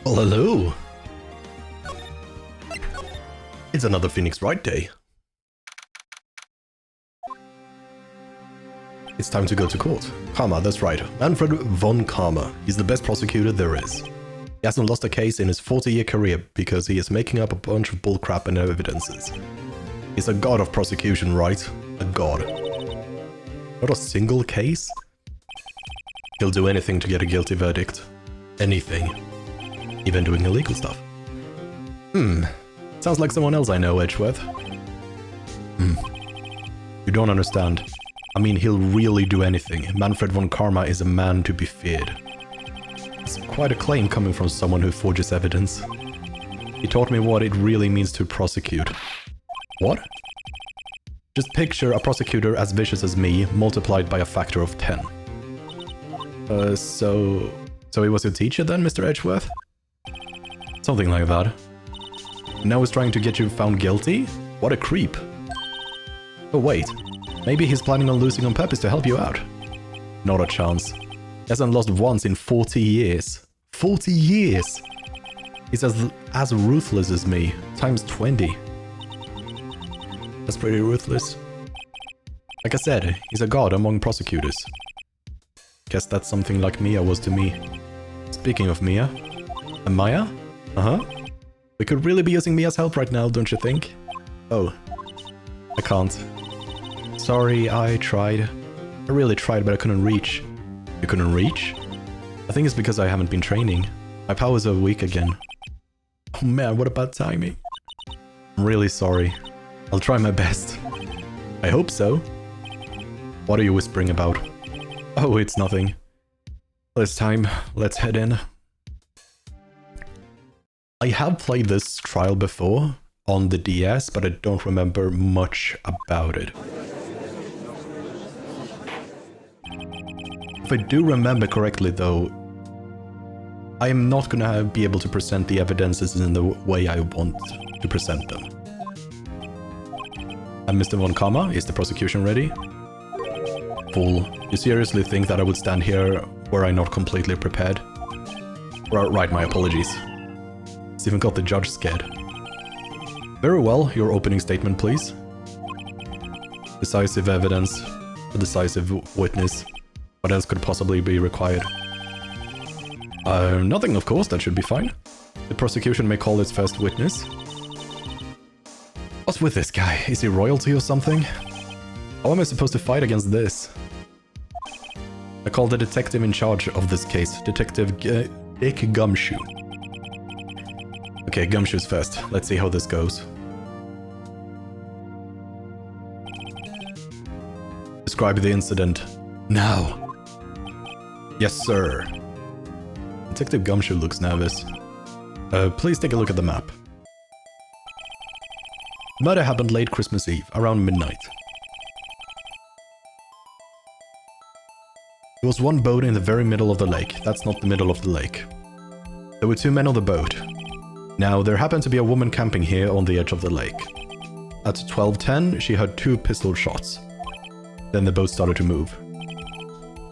Well, hello. It's another Phoenix Wright day. It's time to go to court. Karma, that's right. Manfred von Karma. He's the best prosecutor there is. He hasn't lost a case in his 40-year career because he is making up a bunch of bullcrap and evidences. He's a god of prosecution, right? A god. Not a single case? He'll do anything to get a guilty verdict. Anything. Even doing illegal stuff. Sounds like someone else I know, Edgeworth. You don't understand. I mean, he'll really do anything. Manfred von Karma is a man to be feared. It's quite a claim coming from someone who forges evidence. He taught me what it really means to prosecute. What? Just picture a prosecutor as vicious as me, multiplied by a factor of 10. So he was your teacher then, Mr. Edgeworth? Something like that. Now he's trying to get you found guilty? What a creep. Oh wait, maybe he's planning on losing on purpose to help you out. Not a chance. He hasn't lost once in 40 years. 40 years! He's as ruthless as me, times 20. That's pretty ruthless. Like I said, he's a god among prosecutors. Guess that's something like Mia was to me. Speaking of Mia... And Maya? Uh-huh. We could really be using Mia's help right now, don't you think? Oh. I can't. Sorry, I tried. I really tried, but I couldn't reach. You couldn't reach? I think it's because I haven't been training. My powers are weak again. Oh man, what about timing? I'm really sorry. I'll try my best. I hope so. What are you whispering about? Oh, it's nothing. This time, let's head in. I have played this trial before on the DS, but I don't remember much about it. If I do remember correctly though, I am not gonna be able to present the evidences in the way I want to present them. And Mr. von Karma, is the prosecution ready? Fool, you seriously think that I would stand here were I not completely prepared? Right, my apologies. It's even got the judge scared. Very well, your opening statement, please. Decisive evidence, a decisive witness. What else could possibly be required? Nothing, of course, that should be fine. The prosecution may call its first witness. What's with this guy? Is he royalty or something? How am I supposed to fight against this? I call the detective in charge of this case, Detective Dick Gumshoe. Okay, Gumshoe's first. Let's see how this goes. Describe the incident. Now. Yes, sir. Detective Gumshoe looks nervous. Please take a look at the map. Murder happened late Christmas Eve, around midnight. There was one boat in the very middle of the lake. That's not the middle of the lake. There were two men on the boat. Now, there happened to be a woman camping here on the edge of the lake. At 12:10, she heard two pistol shots. Then the boat started to move.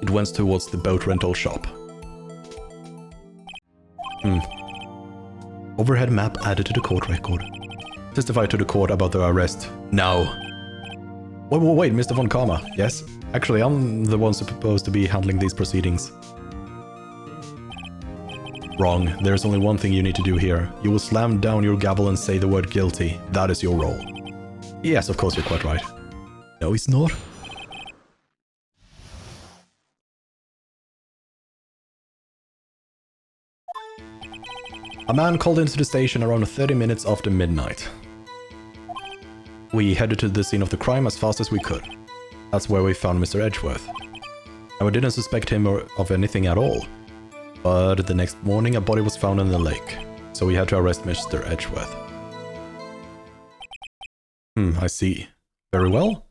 It went towards the boat rental shop. Overhead map added to the court record. Testify to the court about the arrest. Now. Wait, Mr. von Karma. Yes? Actually, I'm the one supposed to be handling these proceedings. Wrong. There's only one thing you need to do here. You will slam down your gavel and say the word guilty. That is your role. Yes, of course, you're quite right. No, he's not. A man called into the station around 30 minutes after midnight. We headed to the scene of the crime as fast as we could. That's where we found Mr. Edgeworth. And we didn't suspect him of anything at all. But the next morning a body was found in the lake, so we had to arrest Mr. Edgeworth. I see. Very well.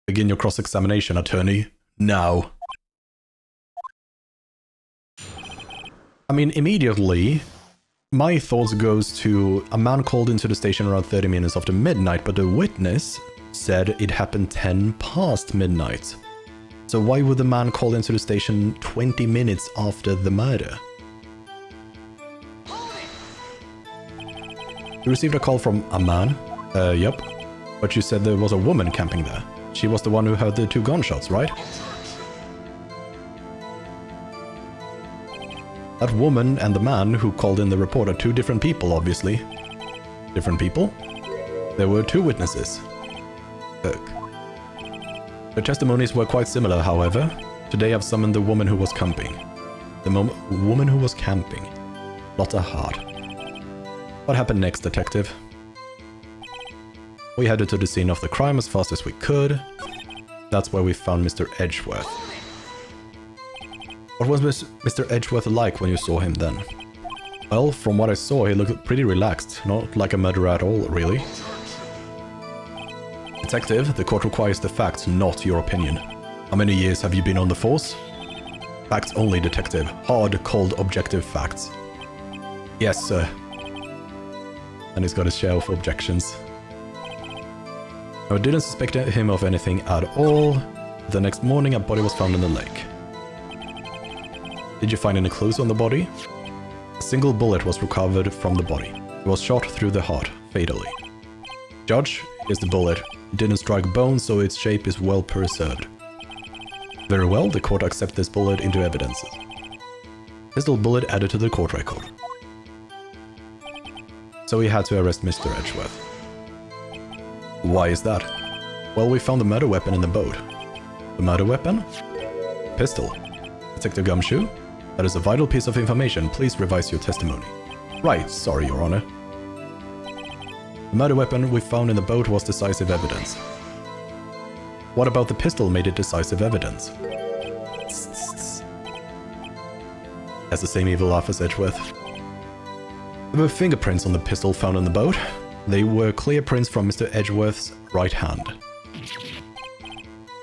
Begin your cross-examination, attorney. Now. I mean, immediately, my thoughts goes to a man called into the station around 30 minutes after midnight, but the witness said it happened 10 past midnight. So why would the man call into the station 20 minutes after the murder? You received a call from a man? Yep. But you said there was a woman camping there. She was the one who heard the 2 gunshots, right? That woman and the man who called in the report are 2 different people, obviously. Different people? There were 2 witnesses. Ugh. Their testimonies were quite similar, however. Today I've summoned the woman who was camping. The woman who was camping. Lotta hard. What happened next, detective? We headed to the scene of the crime as fast as we could. That's where we found Mr. Edgeworth. What was Mr. Edgeworth like when you saw him then? Well, from what I saw, he looked pretty relaxed. Not like a murderer at all, really. Detective, the court requires the facts, not your opinion. How many years have you been on the force? Facts only, detective. Hard, cold, objective facts. Yes, sir. And he's got his share of objections. I didn't suspect him of anything at all. The next morning, a body was found in the lake. Did you find any clues on the body? A single bullet was recovered from the body. It was shot through the heart, fatally. Judge, here's the bullet. It didn't strike bone, so its shape is well preserved. Very well, the court accepts this bullet into evidence. Pistol bullet added to the court record. So we had to arrest Mr. Edgeworth. Why is that? Well, we found the murder weapon in the boat. The murder weapon? Pistol. Detective Gumshoe? That is a vital piece of information. Please revise your testimony. Right, sorry, Your Honor. The murder weapon we found in the boat was decisive evidence. What about the pistol made it decisive evidence? That's the same evil laugh as Edgeworth. There were fingerprints on the pistol found in the boat. They were clear prints from Mr. Edgeworth's right hand.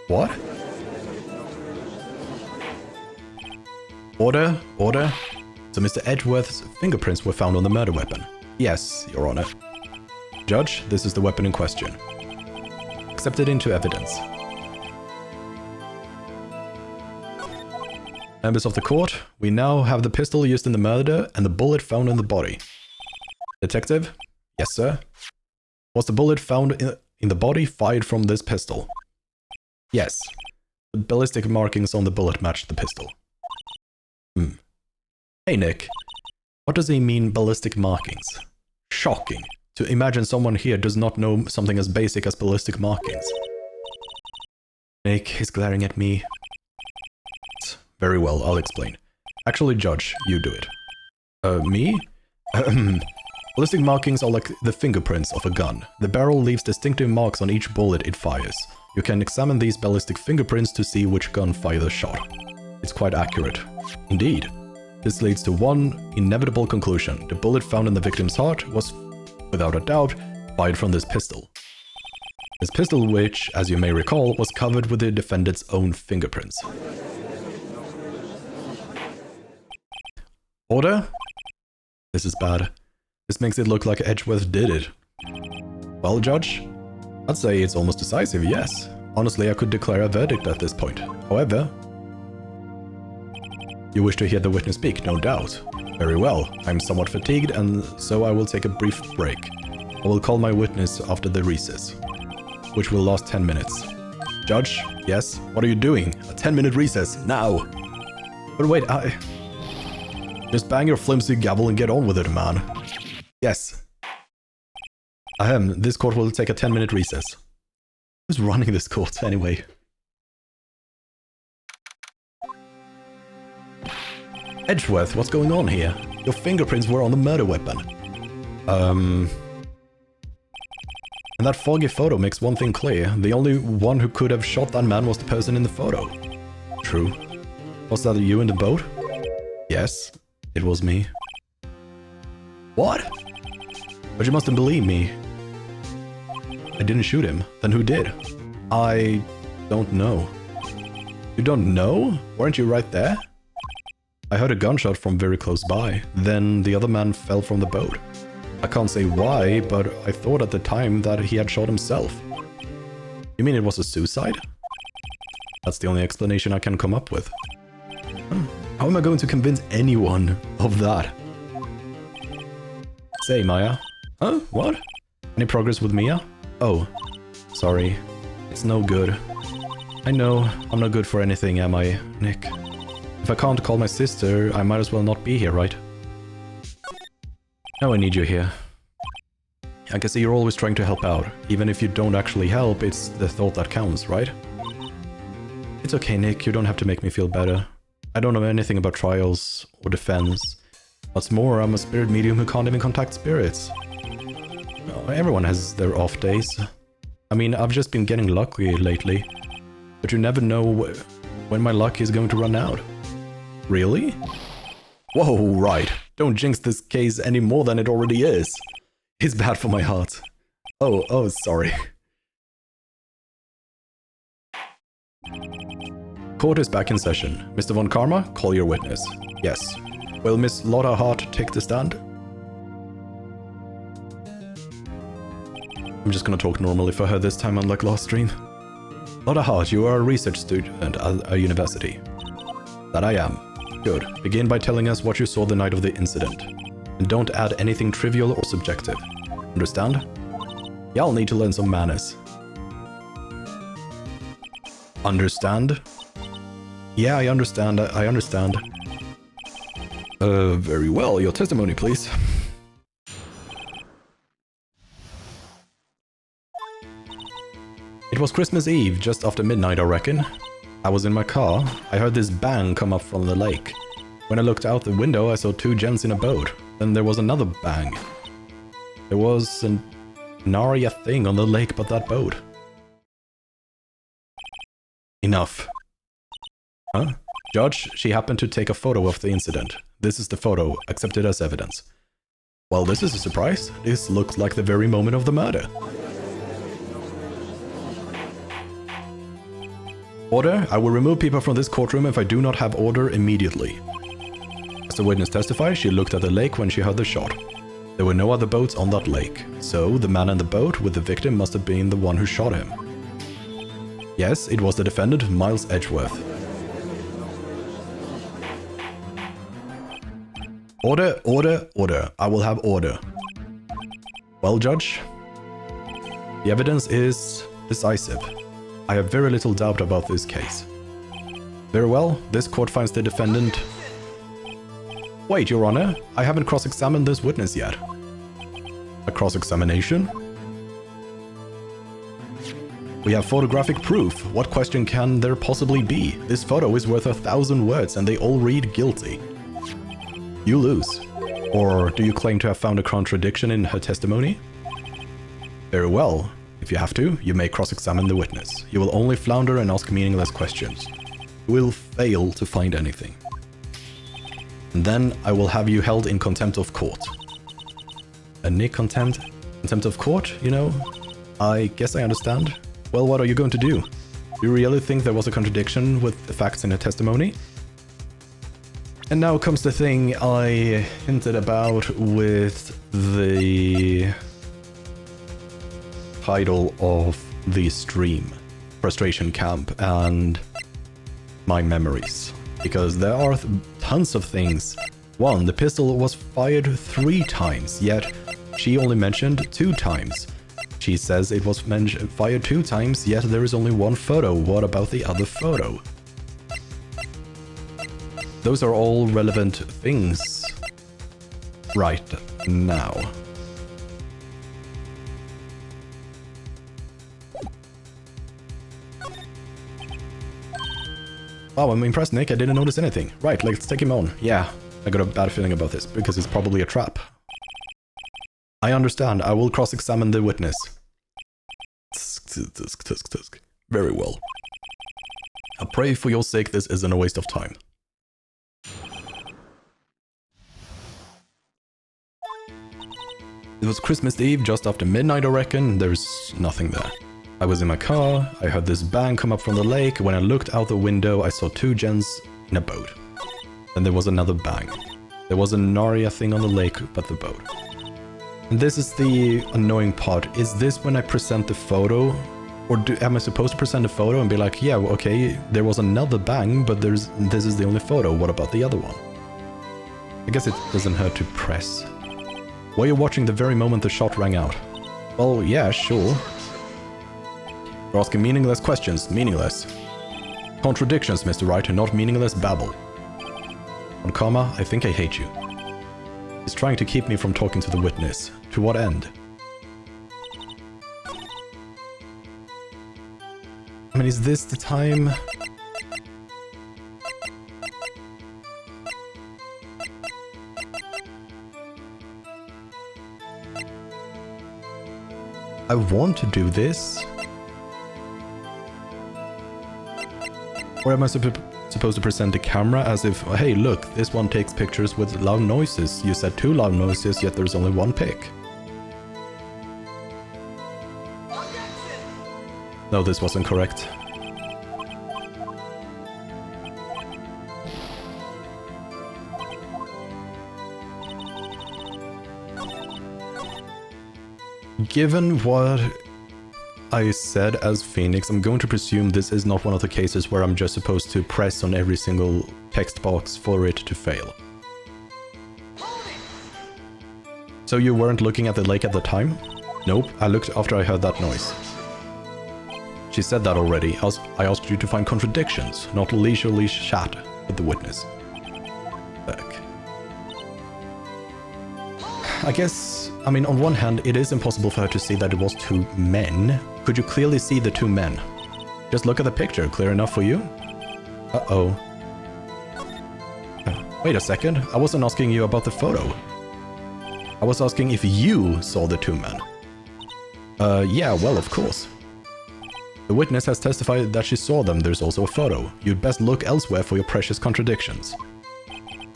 What? Order, order. So Mr. Edgeworth's fingerprints were found on the murder weapon. Yes, Your Honor. Judge, this is the weapon in question. Accepted into evidence. Members of the court, we now have the pistol used in the murder and the bullet found in the body. Detective? Yes, sir. Was the bullet found in the body fired from this pistol? Yes. The ballistic markings on the bullet matched the pistol. Hey, Nick. What does he mean, ballistic markings? Shocking. To imagine someone here does not know something as basic as ballistic markings. Nick is glaring at me. Very well, I'll explain. Actually, Judge, you do it. Me? Ballistic markings are like the fingerprints of a gun. The barrel leaves distinctive marks on each bullet it fires. You can examine these ballistic fingerprints to see which gun fired the shot. It's quite accurate. Indeed. This leads to one inevitable conclusion. The bullet found in the victim's heart was, without a doubt, fired from this pistol. This pistol which, as you may recall, was covered with the defendant's own fingerprints. Order? This is bad. This makes it look like Edgeworth did it. Well, Judge, I'd say it's almost decisive, yes. Honestly, I could declare a verdict at this point. However, you wish to hear the witness speak, no doubt. Very well. I'm somewhat fatigued, and so I will take a brief break. I will call my witness after the recess, which will last 10 minutes. Judge, yes? What are you doing? A 10-minute recess, now! But wait, just bang your flimsy gavel and get on with it, man. Yes. This court will take a 10-minute recess. Who's running this court, anyway? Edgeworth, what's going on here? Your fingerprints were on the murder weapon. And that foggy photo makes one thing clear. The only one who could have shot that man was the person in the photo. True. Was that you in the boat? Yes, it was me. What? But you mustn't believe me. I didn't shoot him. Then who did? I don't know. You don't know? Weren't you right there? I heard a gunshot from very close by. Then the other man fell from the boat. I can't say why, but I thought at the time that he had shot himself. You mean it was a suicide? That's the only explanation I can come up with. How am I going to convince anyone of that? Say, Maya, Huh? What? Any progress with Mia? Oh, sorry. It's no good. I know, I'm not good for anything, am I, Nick? If I can't call my sister, I might as well not be here, right? Now I need you here. I can see you're always trying to help out. Even if you don't actually help, it's the thought that counts, right? It's okay, Nick, you don't have to make me feel better. I don't know anything about trials or defense. What's more, I'm a spirit medium who can't even contact spirits. Everyone has their off days. I mean, I've just been getting lucky lately. But you never know when my luck is going to run out. Really? Whoa, right. Don't jinx this case any more than it already is. It's bad for my heart. Oh, sorry. Court is back in session. Mr. Von Karma, call your witness. Yes. Will Miss Lotta Hart take the stand? I'm just gonna talk normally for her this time, unlike last stream. Lotta Hart, you are a research student at a university. That I am. Good. Begin by telling us what you saw the night of the incident. And don't add anything trivial or subjective. Understand? Yeah, I'll need to learn some manners. Understand? Yeah, I understand. I understand. Very well. Your testimony, please. It was Christmas Eve, just after midnight, I reckon. I was in my car. I heard this bang come up from the lake. When I looked out the window, I saw two gents in a boat. Then there was another bang. There was an nary a thing on the lake but that boat. Enough. Huh? Judge, she happened to take a photo of the incident. This is the photo, accepted as evidence. Well, this is a surprise. This looks like the very moment of the murder. Order, I will remove people from this courtroom if I do not have order immediately. As the witness testifies, she looked at the lake when she heard the shot. There were no other boats on that lake, so the man in the boat with the victim must have been the one who shot him. Yes, it was the defendant, Miles Edgeworth. Order, order, order. I will have order. Well, Judge, the evidence is decisive. I have very little doubt about this case. Very well, this court finds the defendant... Wait, Your Honor, I haven't cross-examined this witness yet. A cross-examination? We have photographic proof. What question can there possibly be? This photo is worth 1,000 words and they all read guilty. You lose. Or do you claim to have found a contradiction in her testimony? Very well. If you have to, you may cross-examine the witness. You will only flounder and ask meaningless questions. You will fail to find anything. And then I will have you held in contempt of court. And Nick, contempt of court, you know? I guess I understand. Well, what are you going to do? Do you really think there was a contradiction with the facts in her testimony? And now comes the thing I hinted about with the title of the stream, Frustration Camp, and my memories. Because there are tons of things. One, the pistol was fired 3 times, yet she only mentioned 2 times. She says it was fired 2 times, yet there is only 1 photo. What about the other photo? Those are all relevant things right now. Wow, I'm impressed, Nick. I didn't notice anything. Right, let's take him on. Yeah, I got a bad feeling about this, because it's probably a trap. I understand. I will cross-examine the witness. Very well. I pray for your sake this isn't a waste of time. It was Christmas Eve, just after midnight, I reckon. There's nothing there. I was in my car, I heard this bang come up from the lake. When I looked out the window, I saw 2 gents in a boat. Then there was another bang. There was a Narnia thing on the lake, but the boat. And this is the annoying part. Is this when I present the photo? Or am I supposed to present a photo and be like, yeah, okay, there was another bang, but this is the only photo. What about the other one? I guess it doesn't hurt to press. Were you watching the very moment the shot rang out? Well, yeah, sure. You're asking meaningless questions. Meaningless. Contradictions, Mr. Wright, not meaningless babble. On karma, I think I hate you. He's trying to keep me from talking to the witness. To what end? I mean, is this the time? I want to do this. Or am I supposed to present the camera as if, hey, look, this one takes pictures with loud noises. You said 2 loud noises, yet there's only 1 pic. No, this wasn't correct. Given what I said as Phoenix, I'm going to presume this is not one of the cases where I'm just supposed to press on every single text box for it to fail. So you weren't looking at the lake at the time? Nope, I looked after I heard that noise. She said that already. I asked you to find contradictions, not leisurely chat with the witness. Back. I guess, I mean, on one hand, it is impossible for her to see that it was 2 men. Could you clearly see the 2 men? Just look at the picture. Clear enough for you? Uh-oh. Wait a second. I wasn't asking you about the photo. I was asking if you saw the 2 men. Yeah, well, of course. The witness has testified that she saw them. There's also a photo. You'd best look elsewhere for your precious contradictions.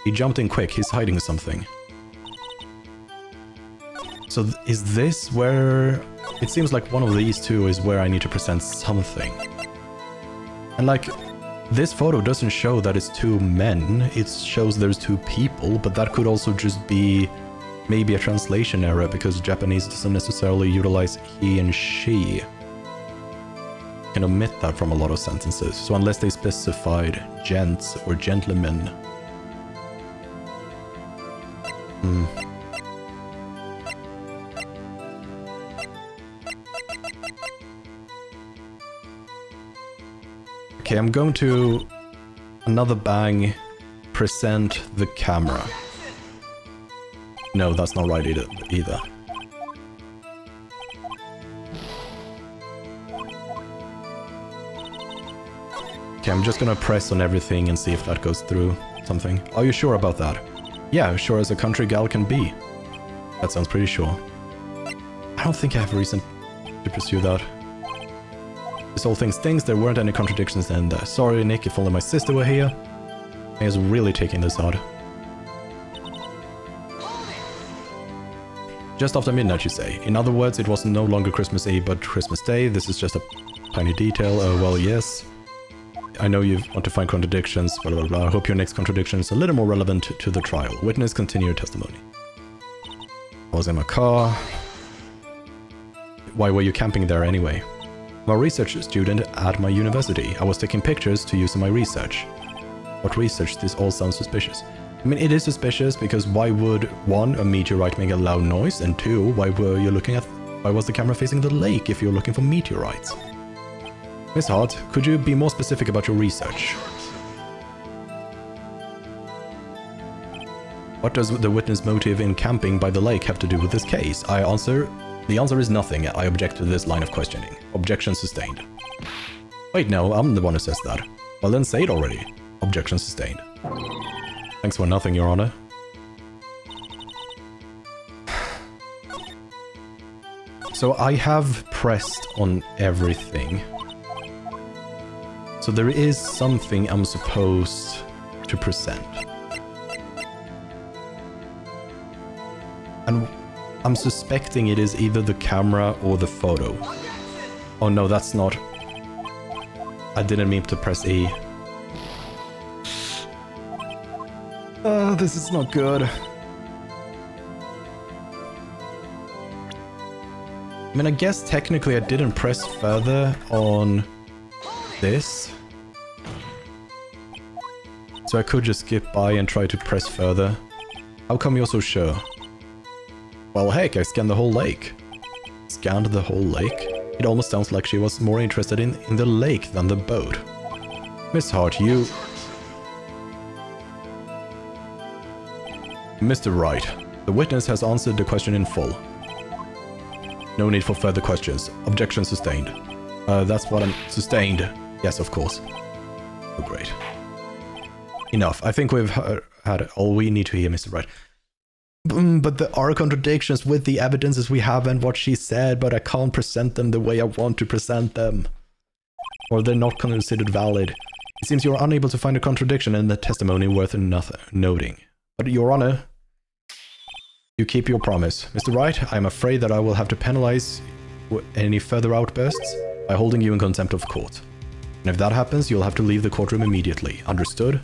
He jumped in quick. He's hiding something. So is this where... It seems like one of these 2 is where I need to present something. And like, this photo doesn't show that it's 2 men. It shows there's 2 people, but that could also just be maybe a translation error because Japanese doesn't necessarily utilize he and she. Can omit that from a lot of sentences. So unless they specified gents or gentlemen. Okay, I'm going to another bang present the camera. No, that's not right either. Okay, I'm just gonna press on everything and see if that goes through something. Are you sure about that? Yeah, sure as a country gal can be. That sounds pretty sure. I don't think I have a reason to pursue that. This whole thing stinks, there weren't any contradictions in there. Sorry, Nick, if only my sister were here. I was really taking this out. Just after midnight, you say. In other words, it was no longer Christmas Eve, but Christmas Day. This is just a tiny detail. Oh, well, yes. I know you want to find contradictions, blah, blah, blah. I hope your next contradiction is a little more relevant to the trial. Witness, continue testimony. I was in my car. Why were you camping there anyway? I'm a research student at my university. I was taking pictures to use in my research. What research? This all sounds suspicious. I mean, it is suspicious because why would, 1, a meteorite make a loud noise, and 2, why was the camera facing the lake if you're looking for meteorites? Miss Hart, could you be more specific about your research? What does the witness motive in camping by the lake have to do with this case? The answer is nothing. I object to this line of questioning. Objection sustained. Wait, no, I'm the one who says that. Well then say it already. Objection sustained. Thanks for nothing, Your Honor. So I have pressed on everything. So there is something I'm supposed to present. And I'm suspecting it is either the camera or the photo. Oh no, that's not... I didn't mean to press E. Oh, this is not good. I mean, I guess technically I didn't press further on this. So I could just skip by and try to press further. How come you're so sure? Well, heck, I scanned the whole lake. Scanned the whole lake? It almost sounds like she was more interested in the lake than the boat. Miss Hart, you... Mr. Wright, the witness has answered the question in full. No need for further questions. Objection sustained. That's what I'm... Sustained. Yes, of course. Oh, great. Enough. I think we've had all we need to hear, Mr. Wright. But there are contradictions with the evidences we have and what she said, but I can't present them the way I want to present them. Or they're not considered valid. It seems you're unable to find a contradiction in the testimony worth noting. But, Your Honor, you keep your promise. Mr. Wright, I'm afraid that I will have to penalize any further outbursts by holding you in contempt of court. And if that happens, you'll have to leave the courtroom immediately. Understood?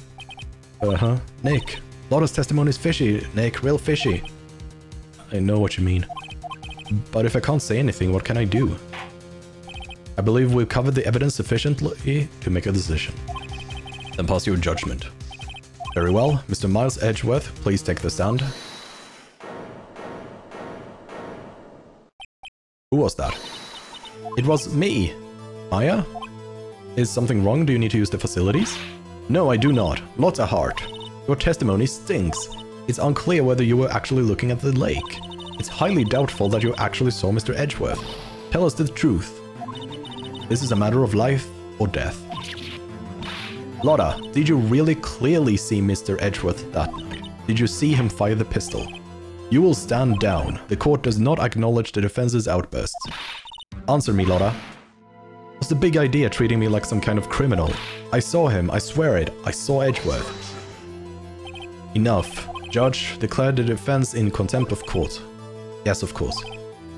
Uh-huh. Nick, Lotta's testimony is fishy, Nick. Real fishy. I know what you mean. But if I can't say anything, what can I do? I believe we've covered the evidence sufficiently to make a decision. Then pass your judgment. Very well. Mr. Miles Edgeworth, please take the stand. Who was that? It was me. Maya? Is something wrong? Do you need to use the facilities? No, I do not. Lotta Hart. Your testimony stinks. It's unclear whether you were actually looking at the lake. It's highly doubtful that you actually saw Mr. Edgeworth. Tell us the truth. This is a matter of life or death. Lotta, did you really clearly see Mr. Edgeworth that night? Did you see him fire the pistol? You will stand down. The court does not acknowledge the defense's outbursts. Answer me, Lotta. What's the big idea treating me like some kind of criminal? I saw him, I swear it. I saw Edgeworth. Enough. Judge, declare the defense in contempt of court. Yes, of course.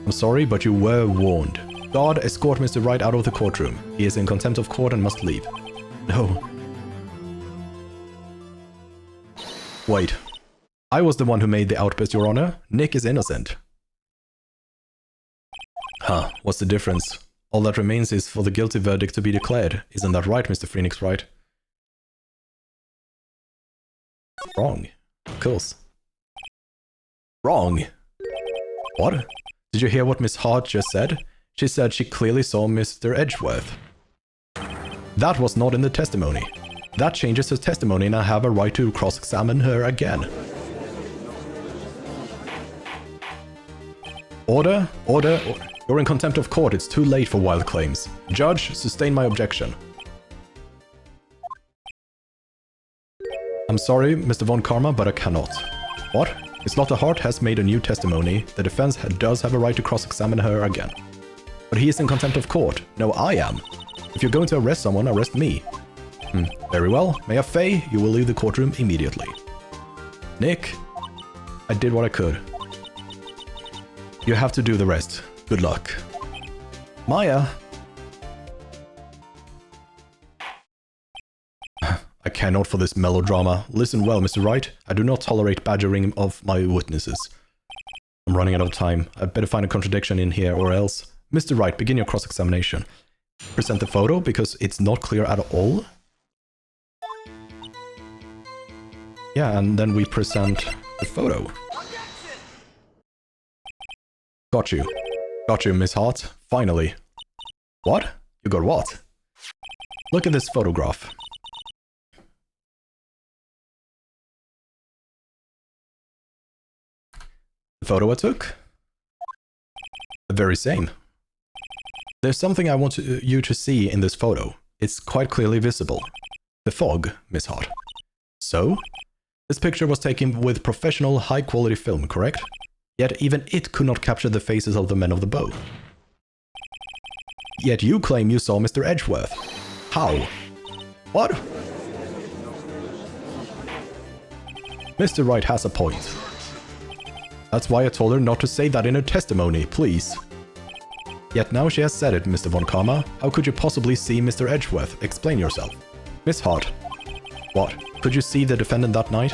I'm sorry, but you were warned. Guard, escort Mr. Wright out of the courtroom. He is in contempt of court and must leave. No. Wait. I was the one who made the outburst, Your Honor. Nick is innocent. Huh, what's the difference? All that remains is for the guilty verdict to be declared. Isn't that right, Mr. Phoenix Wright? Wrong. Of course. Wrong. What? Did you hear what Miss Hart just said? She said she clearly saw Mr. Edgeworth. That was not in the testimony. That changes her testimony and I have a right to cross-examine her again. Order, order, order. You're in contempt of court. It's too late for wild claims. Judge, sustain my objection. I'm sorry, Mr. Von Karma, but I cannot. What? Miss Lotta Hart has made a new testimony. The defense does have a right to cross-examine her again. But he is in contempt of court. No, I am. If you're going to arrest someone, arrest me. Very well. Mayor Faye, you will leave the courtroom immediately. Nick, I did what I could. You have to do the rest. Good luck. Maya. I cannot for this melodrama. Listen well, Mr. Wright. I do not tolerate badgering of my witnesses. I'm running out of time. I'd better find a contradiction in here or else. Mr. Wright, begin your cross-examination. Present the photo because it's not clear at all. Yeah, and then we present the photo. Got you. Got you, Miss Hart. Finally. What? You got what? Look at this photograph. The photo I took? The very same. There's something I want you to see in this photo. It's quite clearly visible. The fog, Miss Hart. So? This picture was taken with professional, high-quality film, correct? Yet even it could not capture the faces of the men of the boat. Yet you claim you saw Mr. Edgeworth. How? What? Mr. Wright has a point. That's why I told her not to say that in her testimony, please. Yet now she has said it, Mr. Von Karma. How could you possibly see Mr. Edgeworth? Explain yourself. Miss Hart. What? Could you see the defendant that night?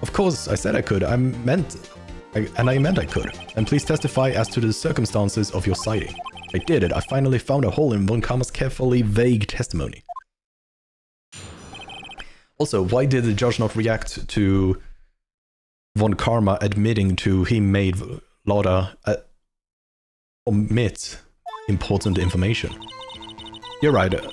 Of course, I said I could. I meant I could. And please testify as to the circumstances of your sighting. I did it. I finally found a hole in Von Karma's carefully vague testimony. Also, why did the judge not react to Von Karma admitting to he made Lauda omit important information. You're right, it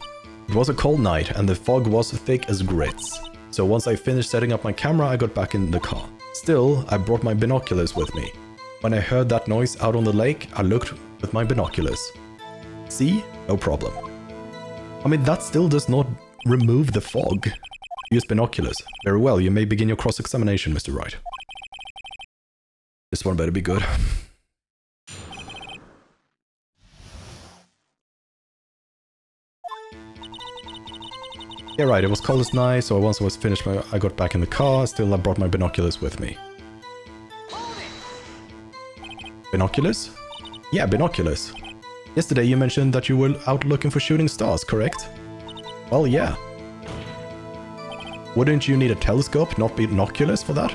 was a cold night and the fog was thick as grits. So once I finished setting up my camera, I got back in the car. Still, I brought my binoculars with me. When I heard that noise out on the lake, I looked with my binoculars. See? No problem. I mean, that still does not remove the fog. Use binoculars. Very well, you may begin your cross-examination, Mr. Wright. This one better be good. Yeah, right, it was cold as night, so once I was finished, I got back in the car. Still, I brought my binoculars with me. Binoculars? Yeah, binoculars. Yesterday you mentioned that you were out looking for shooting stars, correct? Well, yeah. Wouldn't you need a telescope, not binoculars for that?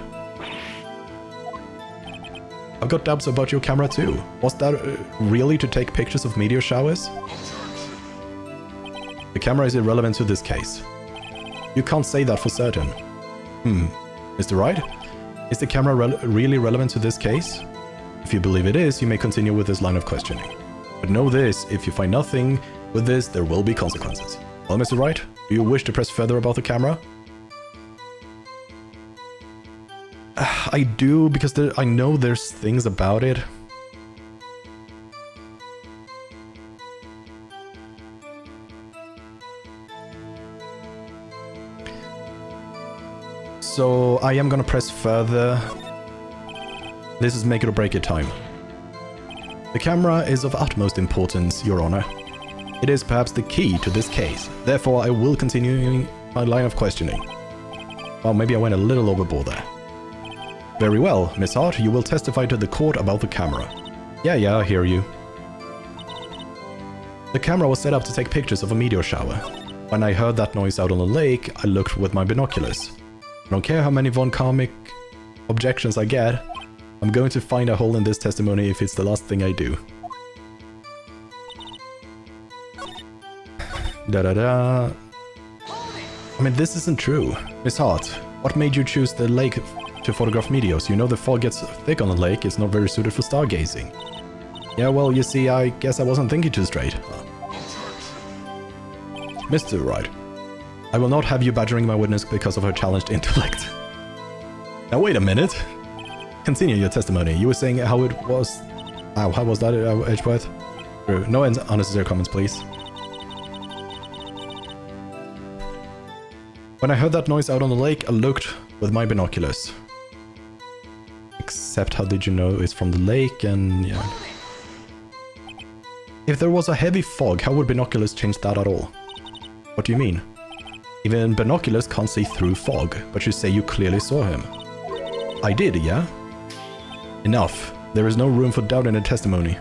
I've got doubts about your camera too. Was that really to take pictures of meteor showers? The camera is irrelevant to this case. You can't say that for certain. Mr. Wright? Is the camera really relevant to this case? If you believe it is, you may continue with this line of questioning. But know this, if you find nothing with this, there will be consequences. Well, Mr. Wright, do you wish to press further about the camera? I do, because I know there's things about it. So I am gonna press further. This is make it or break it time. The camera is of utmost importance, Your Honor. It is perhaps the key to this case. Therefore, I will continue my line of questioning. Well, maybe I went a little overboard there. Very well, Miss Hart, you will testify to the court about the camera. Yeah, I hear you. The camera was set up to take pictures of a meteor shower. When I heard that noise out on the lake, I looked with my binoculars. I don't care how many von Karmic objections I get, I'm going to find a hole in this testimony if it's the last thing I do. I mean, this isn't true. Miss Hart, what made you choose the lake to photograph meteors? You know the fog gets thick on the lake, it's not very suited for stargazing. Yeah, well, you see, I guess I wasn't thinking too straight. Mr. Wright, I will not have you badgering my witness because of her challenged intellect. Now wait a minute. Continue your testimony. You were saying how it was... how was that, Edgeworth? No unnecessary comments, please. When I heard that noise out on the lake, I looked with my binoculars. Except how did you know it's from the lake and... yeah. If there was a heavy fog, how would binoculars change that at all? What do you mean? Even binoculars can't see through fog, but you say you clearly saw him. I did, yeah? Enough. There is no room for doubt in her testimony.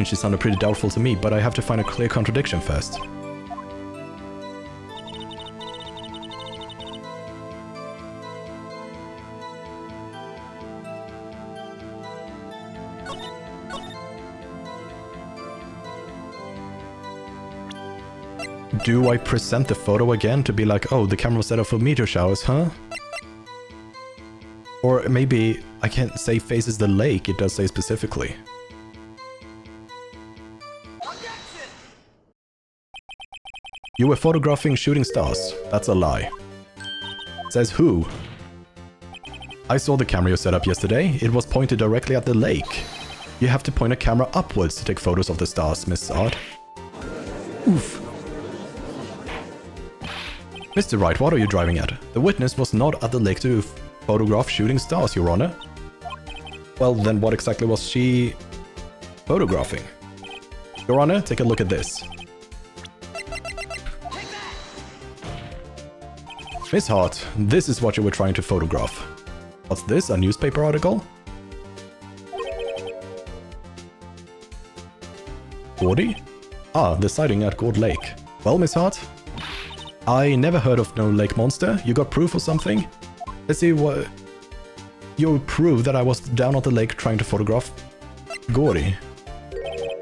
She sounded pretty doubtful to me, but I have to find a clear contradiction first. Do I present the photo again to be like, oh, the camera was set up for meteor showers, huh? Or maybe I can't say faces the lake, it does say specifically. You were photographing shooting stars. That's a lie. Says who? I saw the camera you set up yesterday. It was pointed directly at the lake. You have to point a camera upwards to take photos of the stars, Miss Art. Oof. Mr. Wright, what are you driving at? The witness was not at the lake to photograph shooting stars, Your Honor. Well, then what exactly was she photographing? Your Honor, take a look at this. Miss Hart, this is what you were trying to photograph. What's this, a newspaper article? Gordy? Ah, the sighting at Gord Lake. Well, Miss Hart? I never heard of no lake monster. You got proof or something? Let's see what... You prove that I was down at the lake trying to photograph Gordy.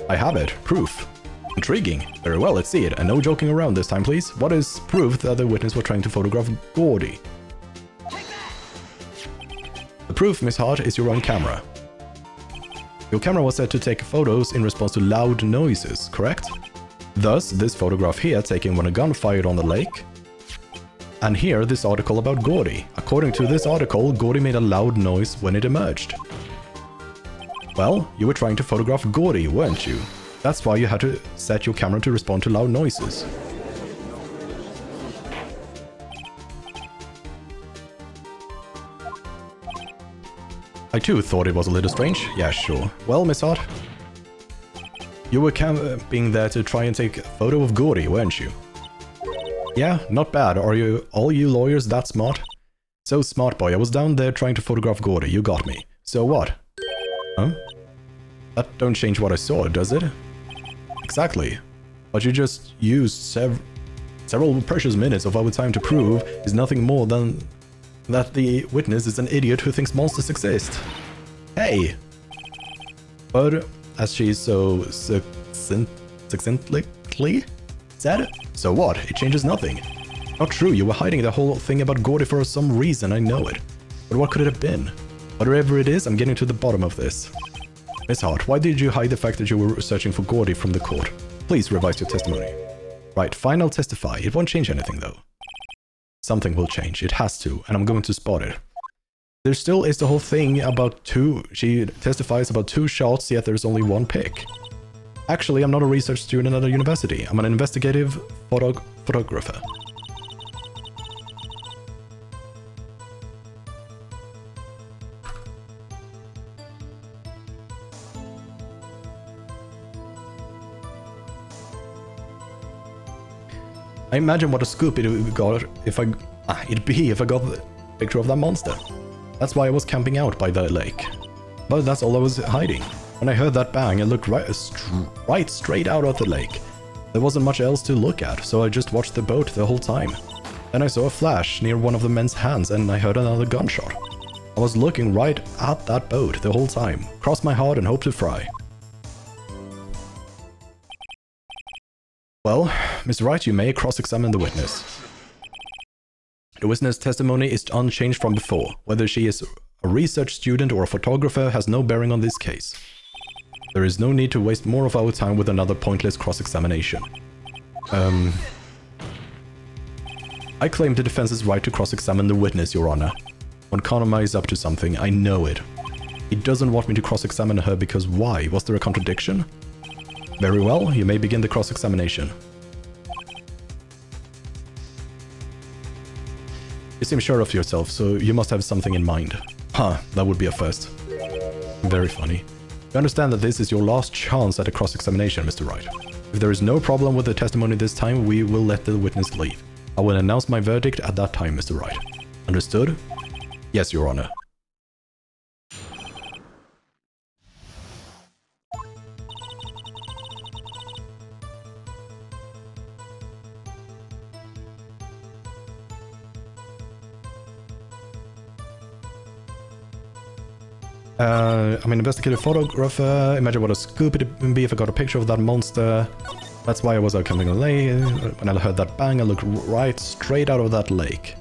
I have it. Proof. Intriguing. Very well, let's see it. And no joking around this time, please. What is proof that the witness was trying to photograph Gordy? The The proof, Miss Hart, is your own camera. Your camera was set to take photos in response to loud noises, correct? Thus, this photograph here taken when a gun fired on the lake. And here, this article about Gordy. According to this article, Gordy made a loud noise when it emerged. Well, you were trying to photograph Gordy, weren't you? That's why you had to set your camera to respond to loud noises. I too thought it was a little strange. Yeah, sure. Well, Miss Hart, you were camping there to try and take a photo of Gordy, weren't you? Yeah, not bad. Are you all you lawyers that smart? So smart, boy. I was down there trying to photograph Gordy. You got me. So what? Huh? That don't change what I saw, does it? Exactly. But you just used several precious minutes of our time to prove is nothing more than that the witness is an idiot who thinks monsters exist. Hey! But, as she so succinctly said, so what? It changes nothing. Not true, you were hiding the whole thing about Gordy for some reason, I know it. But what could it have been? Whatever it is, I'm getting to the bottom of this. Miss Hart, why did you hide the fact that you were searching for Gordy from the court? Please revise your testimony. Right, fine, I'll testify. It won't change anything, though. Something will change. It has to, and I'm going to spot it. There still is the whole thing about she testifies about 2 shots, yet there's only 1 pick. Actually, I'm not a research student at a university. I'm an investigative photographer. I imagine what a scoop it'd got if I got the picture of that monster. That's why I was camping out by the lake. But that's all I was hiding. When I heard that bang, I looked right straight out of the lake. There wasn't much else to look at, so I just watched the boat the whole time. Then I saw a flash near one of the men's hands and I heard another gunshot. I was looking right at that boat the whole time, crossed my heart and hoped to fry. Well, Miss Wright, you may cross-examine the witness. The witness' testimony is unchanged from before. Whether she is a research student or a photographer has no bearing on this case. There is no need to waste more of our time with another pointless cross-examination. I claim the defense's right to cross-examine the witness, Your Honor. When Konami is up to something, I know it. He doesn't want me to cross-examine her because why? Was there a contradiction? Very well, you may begin the cross-examination. You seem sure of yourself, so you must have something in mind. Huh, that would be a first. Very funny. You understand that this is your last chance at a cross-examination, Mr. Wright. If there is no problem with the testimony this time, we will let the witness leave. I will announce my verdict at that time, Mr. Wright. Understood? Yes, Your Honor. I'm an investigative photographer. Imagine what a scoop it would be if I got a picture of that monster. That's why I was out camping on the lake. When I heard that bang, I looked right straight out of that lake.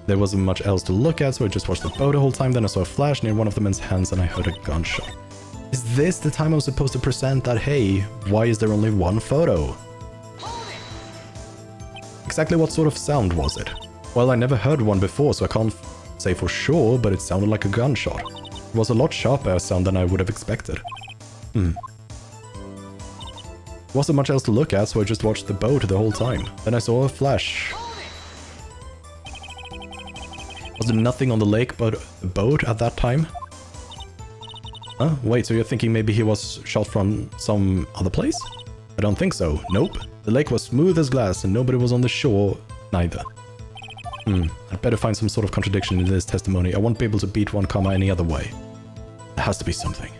There wasn't much else to look at, so I just watched the boat the whole time. Then I saw a flash near one of the men's hands and I heard a gunshot. Is this the time I was supposed to present that, hey, why is there only 1 photo? Exactly what sort of sound was it? Well, I never heard one before, so I can't say for sure, but it sounded like a gunshot. It was a lot sharper sound than I would have expected. Wasn't much else to look at, so I just watched the boat the whole time. Then I saw a flash. Was there nothing on the lake but the boat at that time? Huh? Wait, so you're thinking maybe he was shot from some other place? I don't think so. Nope. The lake was smooth as glass and nobody was on the shore neither. I'd better find some sort of contradiction in this testimony. I won't be able to beat 1 comma any other way. There has to be something.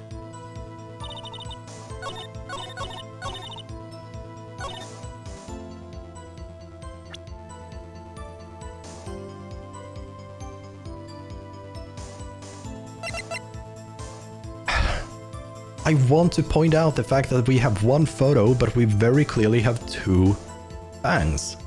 I want to point out the fact that we have 1 photo, but we very clearly have 2 bangs.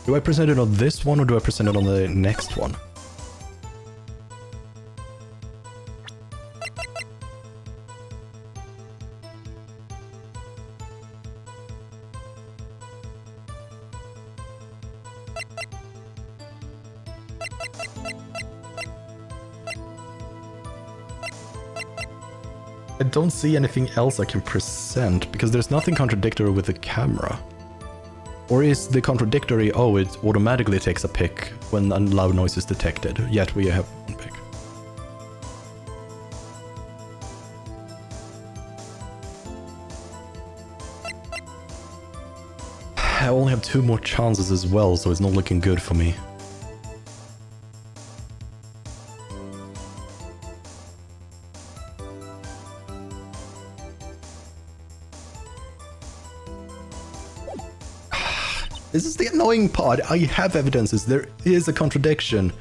Do I present it on this one or do I present it on the next one? I don't see anything else I can present, because there's nothing contradictory with the camera. Or is the contradictory, oh, it automatically takes a pic when a loud noise is detected, yet we have one pic. I only have 2 more chances as well, so it's not looking good for me. This is the annoying part. I have evidences. There is a contradiction.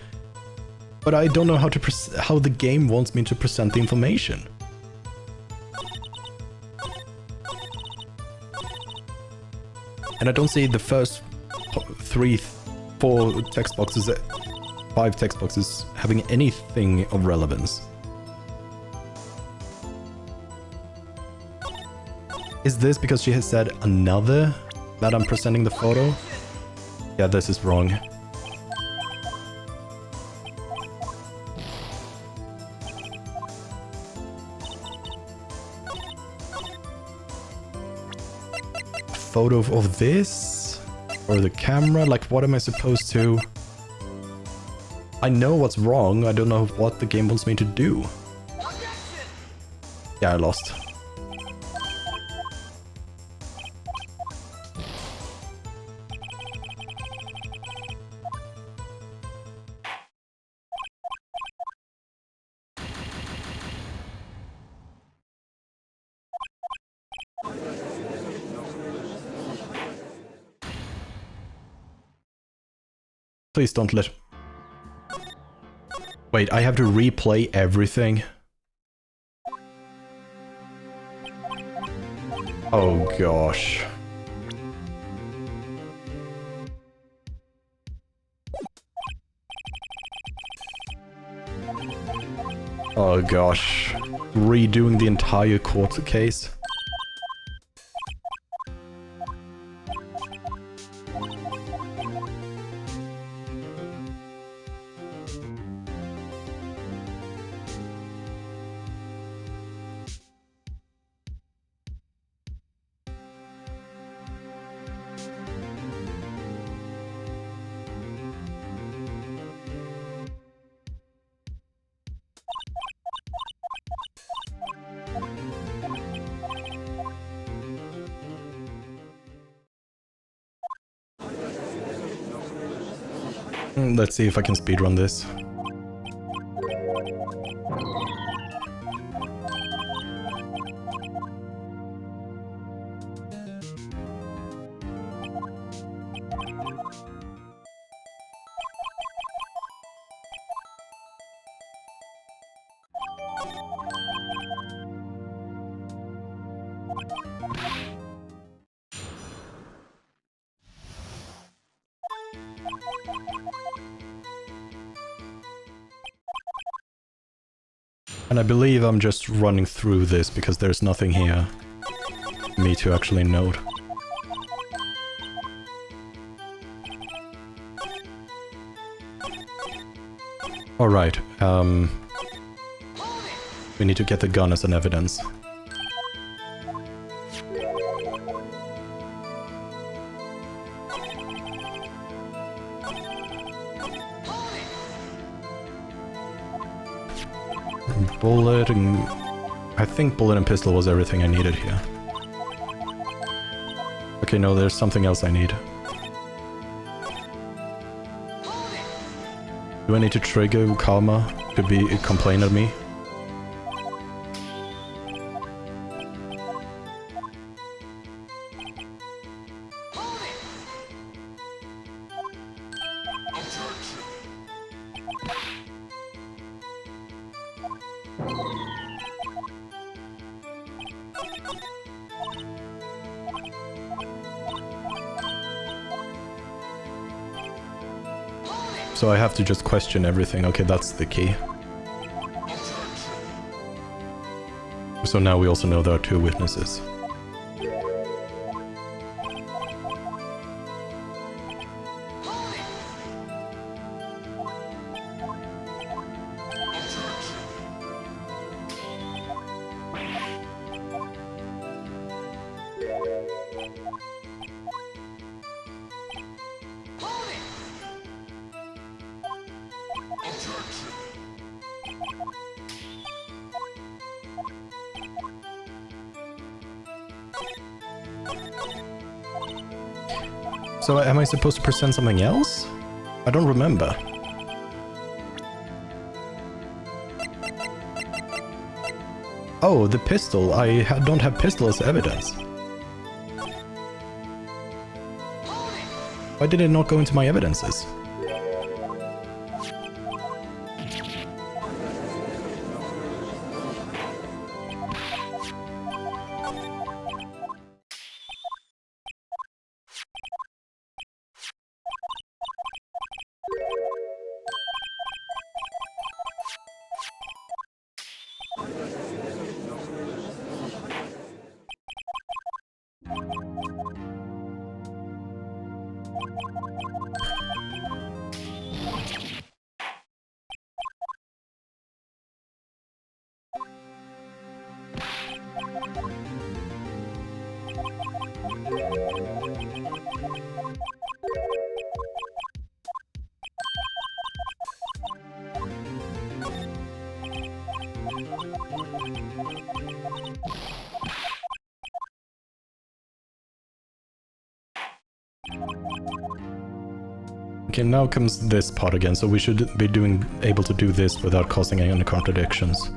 But I don't know how the game wants me to present the information. And I don't see the first 3, 4 text boxes, 5 text boxes having anything of relevance. Is this because she has said another that I'm presenting the photo? Yeah, this is wrong. Photo of this? Or the camera? Like, what am I supposed to... I know what's wrong, I don't know what the game wants me to do. Yeah, I lost. Please don't let... Wait, I have to replay everything? Oh gosh. Oh gosh. Redoing the entire court case. Let's see if I can speedrun this. And I believe I'm just running through this because there's nothing here for me to actually note. Alright, we need to get the gun as an evidence. Bullet and... I think bullet and pistol was everything I needed here. Okay, no, there's something else I need. Do I need to trigger Karma to be complain at me? So I have to just question everything. Okay, that's the key. So now we also know there are 2 witnesses. So am I supposed to present something else? I don't remember. Oh, the pistol. I don't have pistol as evidence. Why did it not go into my evidences? Okay, now comes this part again, so we should be able to do this without causing any contradictions.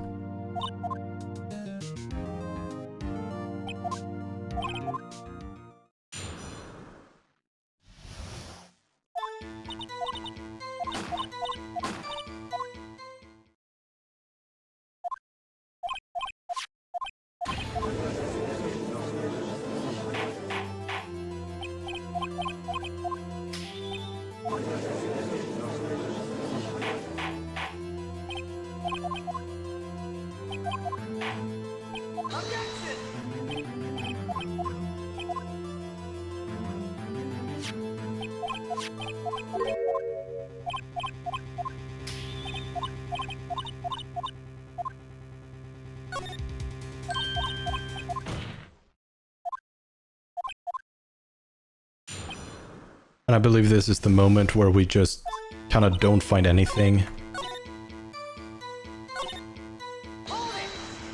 And I believe this is the moment where we just kind of don't find anything.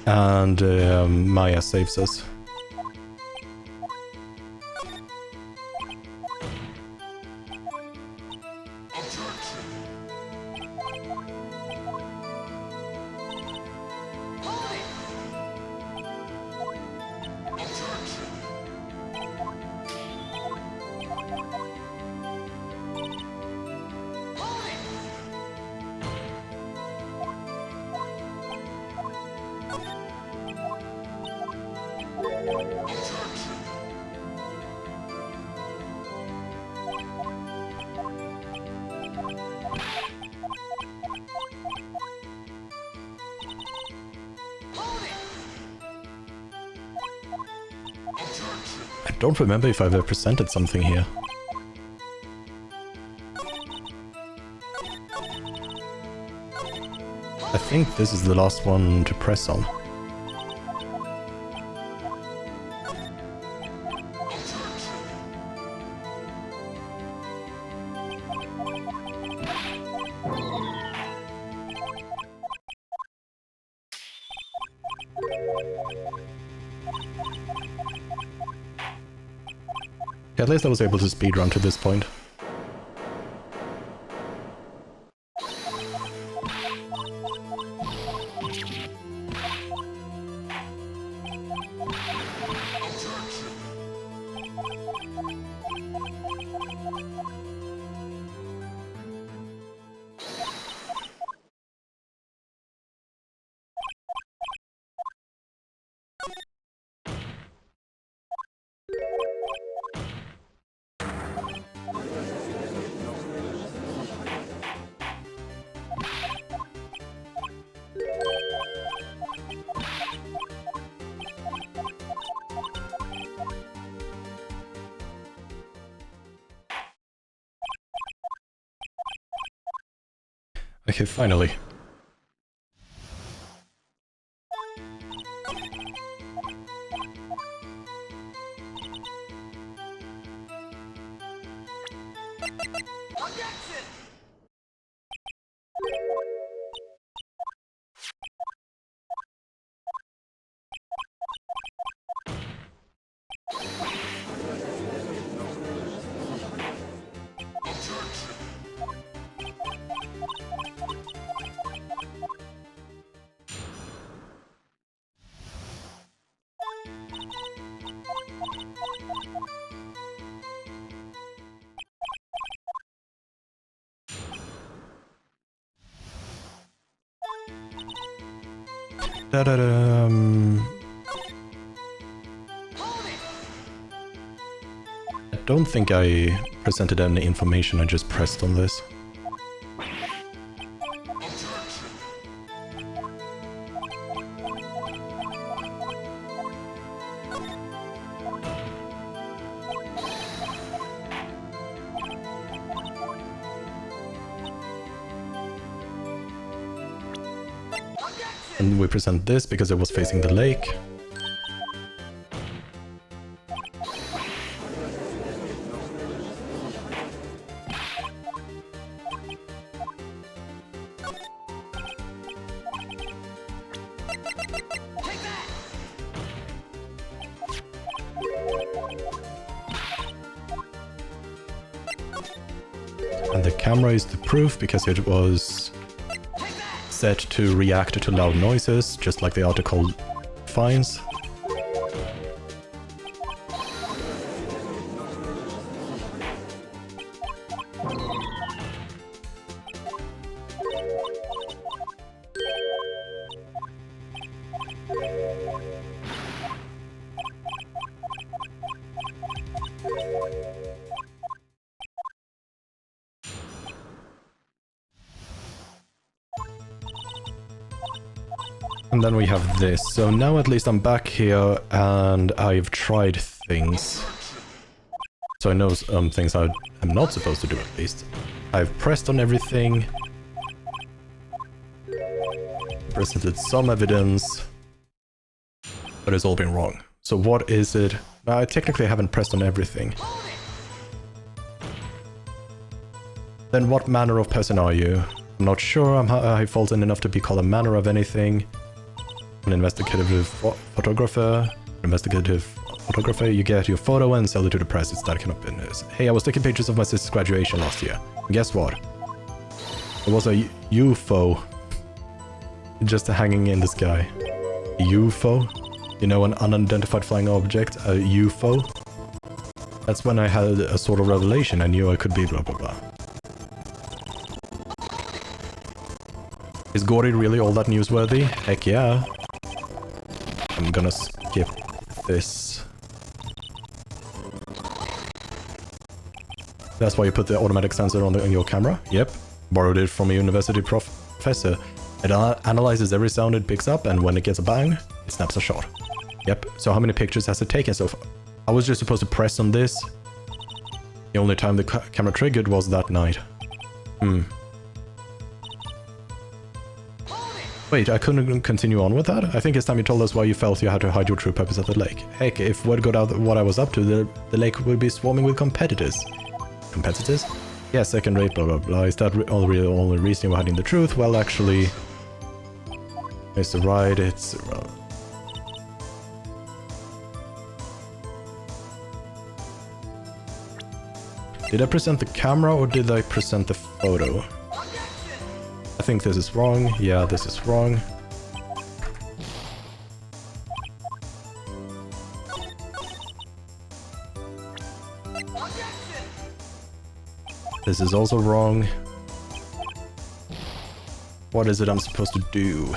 And Maya saves us. I don't remember if I've ever presented something here. I think this is the last one to press on. At least I was able to speedrun to this point. Okay, finally. Da-da-dum. I don't think I presented any information, I just pressed on this. And we present this because it was facing the lake. And the camera is the proof because it was set to react to loud noises, just like the article finds. And then we have this. So now at least I'm back here and I've tried things. So I know some things I am not supposed to do at least. I've pressed on everything. Presented some evidence. But it's all been wrong. So what is it? I technically haven't pressed on everything. Then what manner of person are you? I'm not sure I'm high faulted enough to be called a manner of anything. An investigative photographer. Investigative photographer, you get your photo and sell it to the press. It's that kind of business. Hey, I was taking pictures of my sister's graduation last year. And guess what? It was a UFO. Just hanging in the sky. A UFO? You know, an unidentified flying object? A UFO? That's when I had a sort of revelation. I knew I could be blah blah blah. Is Gory really all that newsworthy? Heck yeah. I'm gonna skip this. That's why you put the automatic sensor on your camera? Yep. Borrowed it from a university professor. It analyzes every sound it picks up, and when it gets a bang, it snaps a shot. Yep. So how many pictures has it taken so far? I was just supposed to press on this. The only time the camera triggered was that night. Wait, I couldn't continue on with that? I think it's time you told us why you felt you had to hide your true purpose at the lake. Heck, if word got out what I was up to, the lake would be swarming with competitors. Competitors? Yeah, second rate, blah blah blah. Is that the only reason you're hiding the truth? Well, actually... Mr. Wright, it's... Did I present the camera or did I present the photo? I think this is wrong. Yeah, this is wrong. This is also wrong. What is it I'm supposed to do?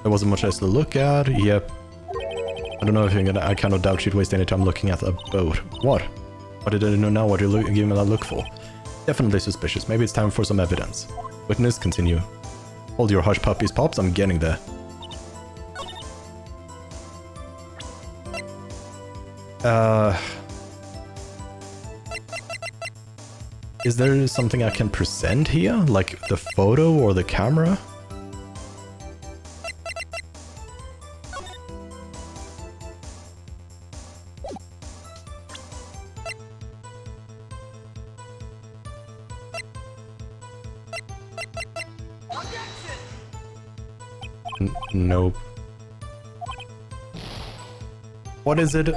There wasn't much else to look at. Yep. I don't know if you're gonna... I kind of doubt you'd waste any time looking at a boat. What? What did I know what you're giving me that look for? Definitely suspicious. Maybe it's time for some evidence. Witness, continue. Hold your hush puppies, Pops. I'm getting there. Is there something I can present here? Like the photo or the camera? Nope. What is it?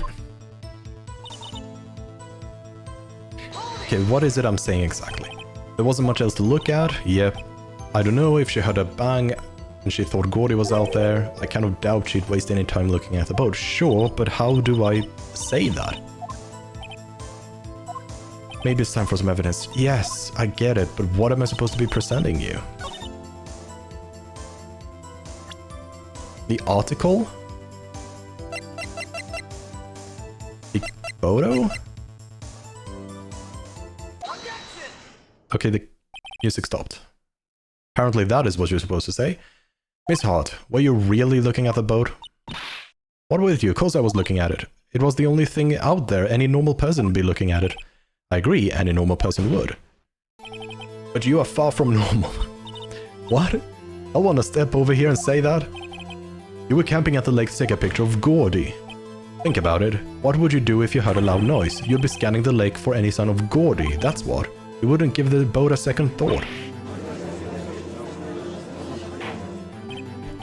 Okay, what is it I'm saying exactly? There wasn't much else to look at? Yep. I don't know if she heard a bang and she thought Gordy was out there. I kind of doubt she'd waste any time looking at the boat. Sure, but how do I say that? Maybe it's time for some evidence. Yes, I get it, but what am I supposed to be presenting you? The article? The photo? Okay, the music stopped. Apparently that is what you're supposed to say. Miss Hart, were you really looking at the boat? What with you? Of course I was looking at it. It was the only thing out there. Any normal person would be looking at it. I agree, any normal person would. But you are far from normal. What? I want to step over here and say that? You were camping at the lake to take a picture of Gordy. Think about it. What would you do if you heard a loud noise? You'd be scanning the lake for any sign of Gordy, that's what. You wouldn't give the boat a second thought.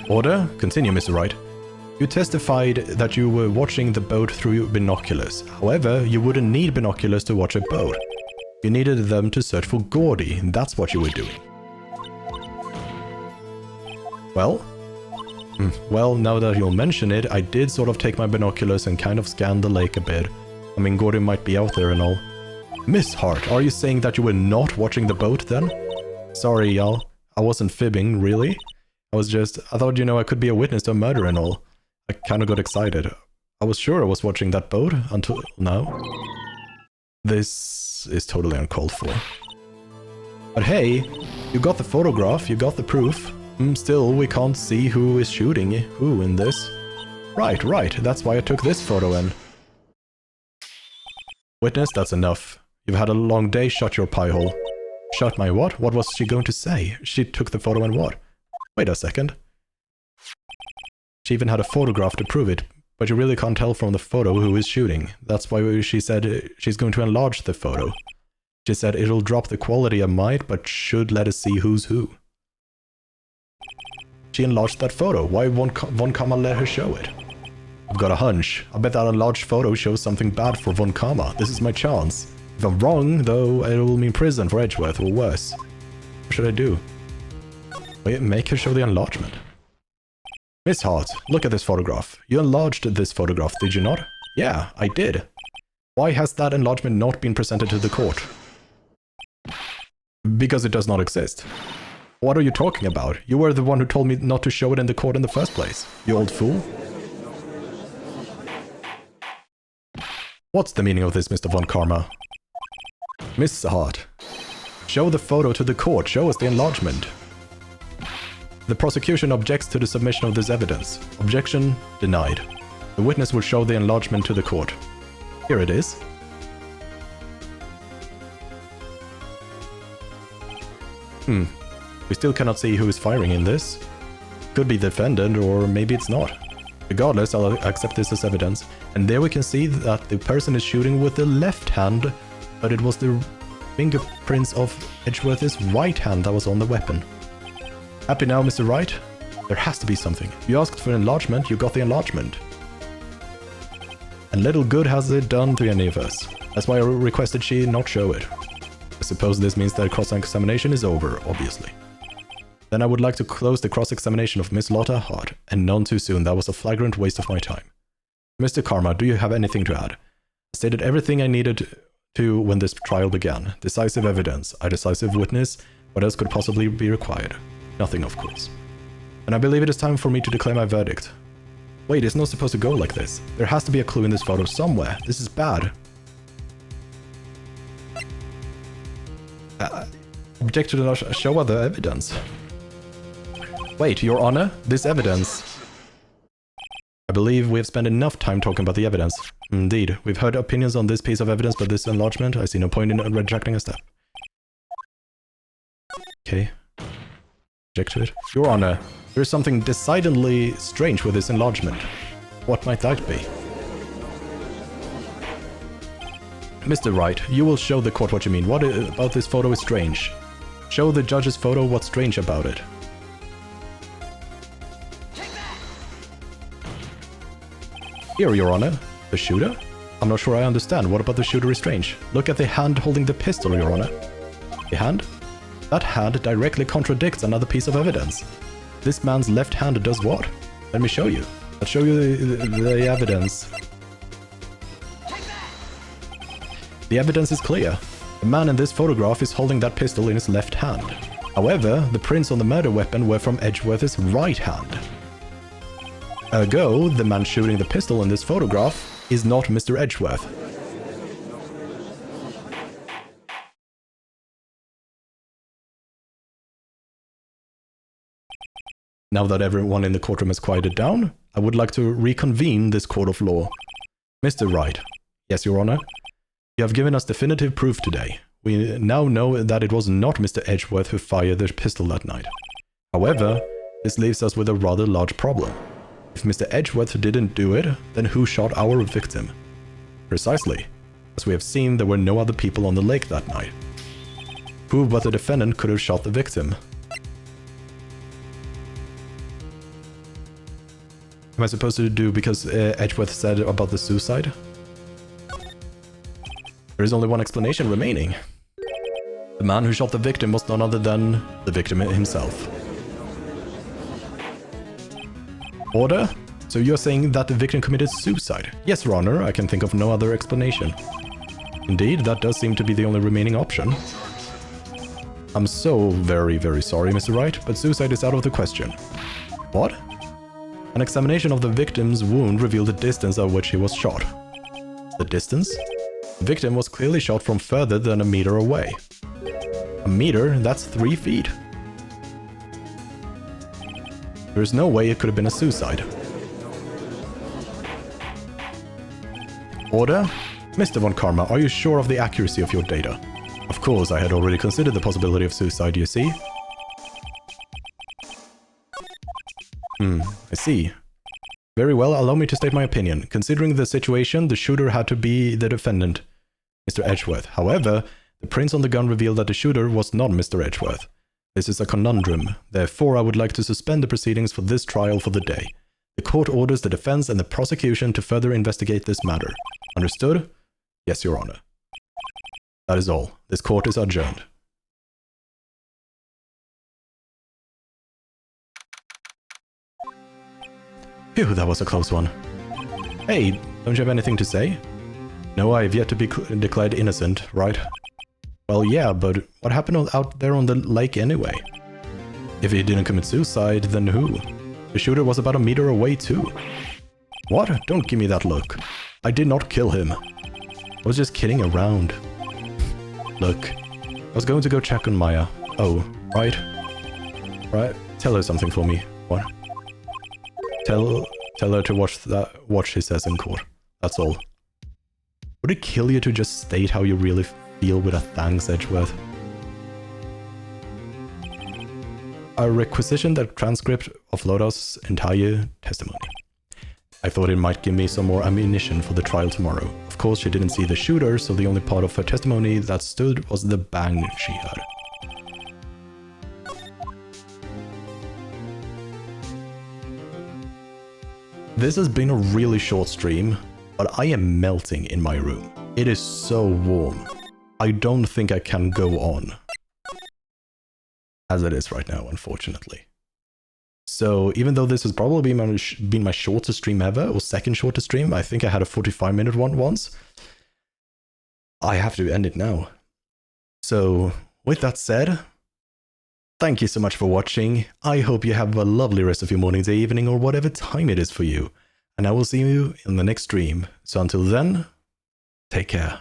Order? Continue, Mr. Wright. You testified that you were watching the boat through binoculars. However, you wouldn't need binoculars to watch a boat. You needed them to search for Gordy. That's what you were doing. Well? Well, now that you'll mention it, I did sort of take my binoculars and kind of scan the lake a bit. I mean, Gordy might be out there and all. Miss Hart, are you saying that you were not watching the boat then? Sorry, y'all. I wasn't fibbing, really. I thought, you know, I could be a witness to a murder and all. I kind of got excited. I was sure I was watching that boat until now. This is totally uncalled for. But hey, you got the photograph, you got the proof. Still, we can't see who is shooting who in this. Right, that's why I took this photo in. Witness, that's enough. You've had a long day, shut your pie hole. Shut my what? What was she going to say? She took the photo and what? Wait a second. She even had a photograph to prove it, but you really can't tell from the photo who is shooting. That's why she said she's going to enlarge the photo. She said it'll drop the quality a mite, but should let us see who's who. She enlarged that photo. Why won't Von Karma let her show it? I've got a hunch. I bet that enlarged photo shows something bad for Von Karma. This is my chance. If I'm wrong, though, it will mean prison for Edgeworth or worse. What should I do? Wait, make her show the enlargement. Miss Hart, look at this photograph. You enlarged this photograph, did you not? Yeah, I did. Why has that enlargement not been presented to the court? Because it does not exist. What are you talking about? You were the one who told me not to show it in the court in the first place, you old fool. What's the meaning of this, Mr. Von Karma? Miss Hart, show the photo to the court, show us the enlargement. The prosecution objects to the submission of this evidence. Objection denied. The witness will show the enlargement to the court. Here it is. We still cannot see who is firing in this. Could be the defendant, or maybe it's not. Regardless, I'll accept this as evidence. And there we can see that the person is shooting with the left hand, but it was the fingerprints of Edgeworth's right hand that was on the weapon. Happy now, Mr. Wright? There has to be something. You asked for enlargement, you got the enlargement. And little good has it done to any of us. That's why I requested she not show it. I suppose this means that cross-examination is over, obviously. Then I would like to close the cross-examination of Miss Lotta Hart, and none too soon. That was a flagrant waste of my time. Mr. Karma, do you have anything to add? I stated everything I needed to when this trial began. Decisive evidence, a decisive witness. What else could possibly be required? Nothing, of course. And I believe it is time for me to declare my verdict. Wait, it's not supposed to go like this. There has to be a clue in this photo somewhere. This is bad. object to not show other evidence. Wait, Your Honor, this evidence. I believe we have spent enough time talking about the evidence. Indeed, we've heard opinions on this piece of evidence, but this enlargement, I see no point in rejecting a step. Okay. Object to it. Your Honor, there is something decidedly strange with this enlargement. What might that be? Mr. Wright, you will show the court what you mean. What about this photo is strange? Show the judge's photo what's strange about it. Here, Your Honor. The shooter? I'm not sure I understand. What about the shooter is strange? Look at the hand holding the pistol, Your Honor. The hand? That hand directly contradicts another piece of evidence. This man's left hand does what? Let me show you. I'll show you the evidence. The evidence is clear. The man in this photograph is holding that pistol in his left hand. However, the prints on the murder weapon were from Edgeworth's right hand. Ergo, the man shooting the pistol in this photograph is not Mr. Edgeworth. Now that everyone in the courtroom has quieted down, I would like to reconvene this court of law. Mr. Wright. Yes, Your Honor. You have given us definitive proof today. We now know that it was not Mr. Edgeworth who fired the pistol that night. However, this leaves us with a rather large problem. If Mr. Edgeworth didn't do it, then who shot our victim? Precisely. As we have seen, there were no other people on the lake that night. Who but the defendant could have shot the victim? Am I supposed to do because Edgeworth said about the suicide? There is only one explanation remaining. The man who shot the victim was none other than the victim himself. Order? So you're saying that the victim committed suicide? Yes, Your Honor, I can think of no other explanation. Indeed, that does seem to be the only remaining option. I'm so very, very sorry, Mr. Wright, but suicide is out of the question. What? An examination of the victim's wound revealed the distance at which he was shot. The distance? The victim was clearly shot from further than a meter away. A meter? That's 3 feet. There is no way it could have been a suicide. Order? Mr. Von Karma, are you sure of the accuracy of your data? Of course, I had already considered the possibility of suicide, you see. I see. Very well, allow me to state my opinion. Considering the situation, the shooter had to be the defendant, Mr. Edgeworth. However, the prints on the gun reveal that the shooter was not Mr. Edgeworth. This is a conundrum. Therefore, I would like to suspend the proceedings for this trial for the day. The court orders the defense and the prosecution to further investigate this matter. Understood? Yes, Your Honor. That is all. This court is adjourned. Phew, that was a close one. Hey, don't you have anything to say? No, I have yet to be declared innocent, right? Well, yeah, but what happened out there on the lake anyway? If he didn't commit suicide, then who? The shooter was about a meter away too. What? Don't give me that look. I did not kill him. I was just kidding around. Look, I was going to go check on Maya. Oh, right? Right? Tell her something for me. What? Tell her to watch she says in court. That's all. Would it kill you to just state how you really feel with a thanks, Edgeworth? I requisitioned the transcript of Loda's entire testimony. I thought it might give me some more ammunition for the trial tomorrow. Of course, she didn't see the shooter, so the only part of her testimony that stood was the bang she heard. This has been a really short stream, but I am melting in my room. It is so warm. I don't think I can go on as it is right now, unfortunately. So even though this has probably been my shortest stream ever, or second shortest stream, I think I had a 45-minute one once, I have to end it now. So with that said, thank you so much for watching. I hope you have a lovely rest of your morning, day, evening, or whatever time it is for you. And I will see you in the next stream. So until then, take care.